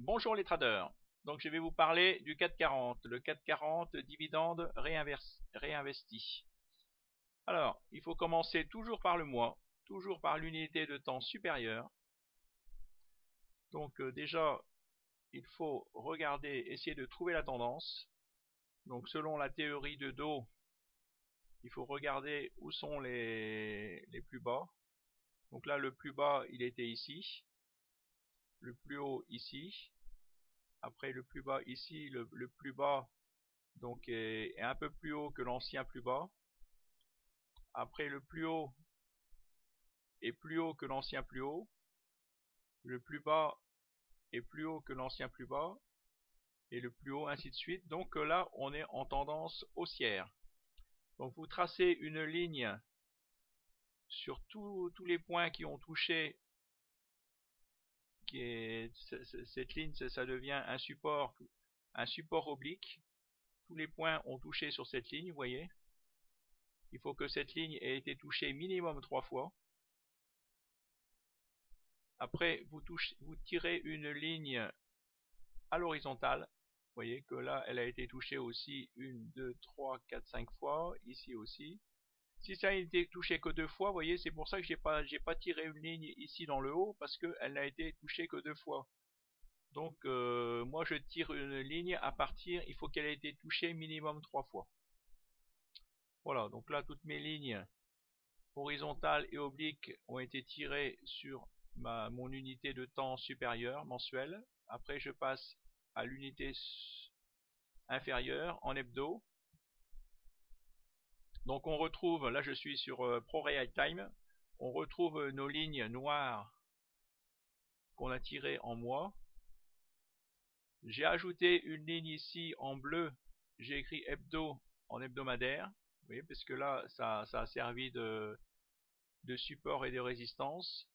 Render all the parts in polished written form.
Bonjour les traders. Donc je vais vous parler du 440, le 440 dividende réinvesti. Alors, il faut commencer toujours par le mois, toujours par l'unité de temps supérieure. Donc déjà, il faut regarder, essayer de trouver la tendance. Donc selon la théorie de Dow, il faut regarder où sont les plus bas. Donc là, le plus bas, il était ici. Le plus haut ici. Après le plus bas ici, le plus bas donc est un peu plus haut que l'ancien plus bas. Après le plus haut est plus haut que l'ancien plus haut. Le plus bas est plus haut que l'ancien plus bas. Et le plus haut, ainsi de suite. Donc là, on est en tendance haussière. Donc vous tracez une ligne sur tous les points qui ont touché. Cette ligne, ça devient un support oblique. Tous les points ont touché sur cette ligne, vous voyez. Il faut que cette ligne ait été touchée minimum 3 fois. Après, vous tirez une ligne à l'horizontale. Vous voyez que là, elle a été touchée aussi 1, 2, 3, 4, 5 fois. Ici aussi. Si ça a été touché que 2 fois, vous voyez, c'est pour ça que j'ai pas tiré une ligne ici dans le haut, parce qu'elle n'a été touchée que 2 fois. Donc, moi, je tire une ligne à partir, il faut qu'elle ait été touchée minimum 3 fois. Voilà, donc là, toutes mes lignes horizontales et obliques ont été tirées sur mon unité de temps supérieure mensuelle. Après, je passe à l'unité inférieure en hebdo. Donc on retrouve, là je suis sur ProRealTime, on retrouve nos lignes noires qu'on a tirées en mois. J'ai ajouté une ligne ici en bleu, j'ai écrit hebdo en hebdomadaire, vous voyez, parce que là ça a servi de support et de résistance.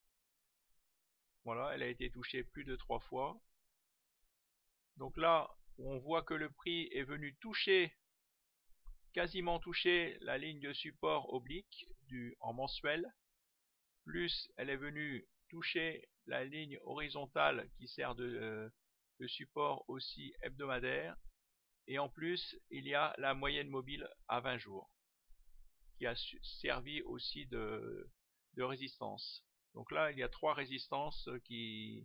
Voilà, elle a été touchée plus de 3 fois. Donc là, on voit que le prix est venu quasiment toucher la ligne de support oblique en mensuel, plus elle est venue toucher la ligne horizontale qui sert de support aussi hebdomadaire, et en plus il y a la moyenne mobile à 20 jours qui a servi aussi de résistance. Donc là il y a 3 résistances qui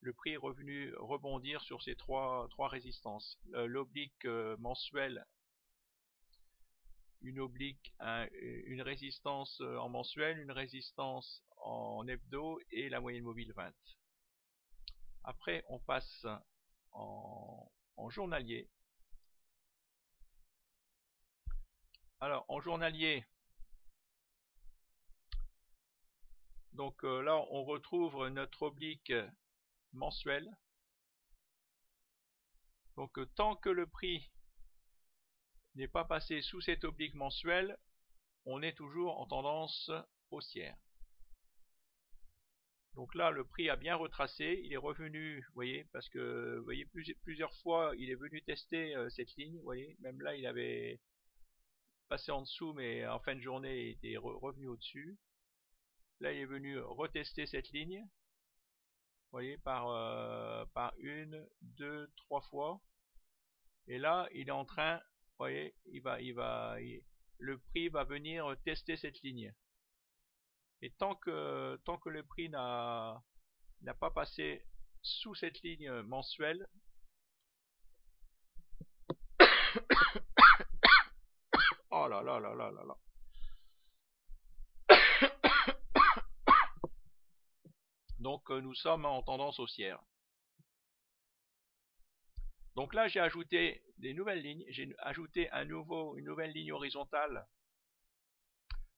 le prix est revenu rebondir sur ces trois résistances. L'oblique mensuel, une résistance en mensuel, une résistance en hebdo et la moyenne mobile 20. Après, on passe en journalier. Alors, en journalier, donc là, on retrouve notre oblique mensuel. Donc, tant que le prix n'est pas passé sous cet oblique mensuel, on est toujours en tendance haussière. Donc là, le prix a bien retracé, il est revenu, vous voyez, parce que vous voyez plusieurs fois, il est venu tester cette ligne, vous voyez, même là, il avait passé en dessous, mais en fin de journée, il était revenu au-dessus. Là, il est venu retester cette ligne, vous voyez, par 1, 2, 3 fois. Et là, il est en train, vous voyez, le prix va venir tester cette ligne. Et tant que le prix n'a pas passé sous cette ligne mensuelle, oh là là là là là là. Donc nous sommes en tendance haussière. Donc là j'ai ajouté des nouvelles lignes, j'ai ajouté une nouvelle ligne horizontale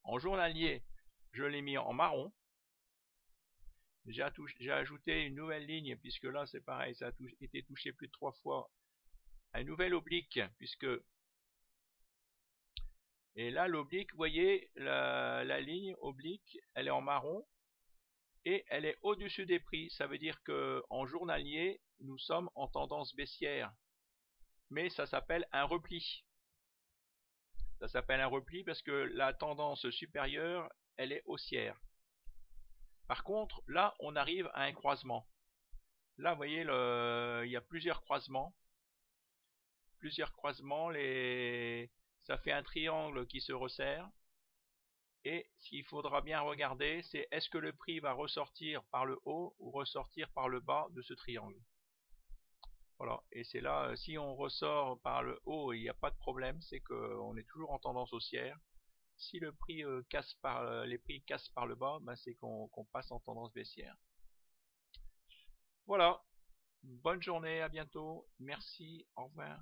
en journalier, je l'ai mis en marron. J'ai ajouté une nouvelle ligne, puisque là c'est pareil, ça a été touché plus de 3 fois, un nouvel oblique, et là l'oblique, vous voyez, la ligne oblique, elle est en marron, et elle est au-dessus des prix. Ça veut dire que en journalier, nous sommes en tendance baissière, mais ça s'appelle un repli. Ça s'appelle un repli parce que la tendance supérieure, elle est haussière. Par contre, là, on arrive à un croisement. là, vous voyez, il y a plusieurs croisements. Ça fait un triangle qui se resserre. Et ce qu'il faudra bien regarder, c'est est-ce que le prix va ressortir par le haut ou ressortir par le bas de ce triangle. Voilà, et c'est là, si on ressort par le haut, il n'y a pas de problème, c'est qu'on est toujours en tendance haussière. Si le prix les prix cassent par le bas, ben c'est qu'on passe en tendance baissière. Voilà, bonne journée, à bientôt, merci, au revoir.